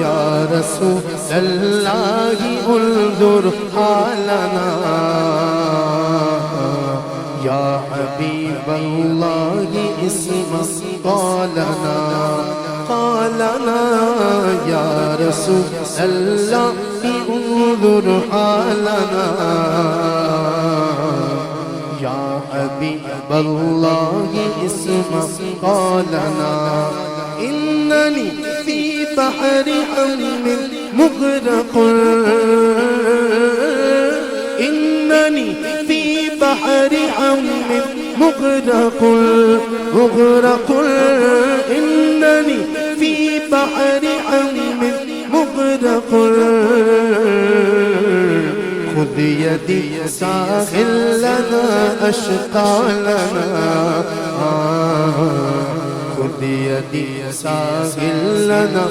يا رسول الله انظر حالنا يا حبيب الله اسمع قالنا يا رسول الله انظر حالنا يا حبيب الله اسمع قالنا إنني في بحر هم مغرق إنني في بحر هم مغرق إنني في بحر هم مغرق خذ يدي ساخر لنا أشقالنا خذ يدي ساخر لنا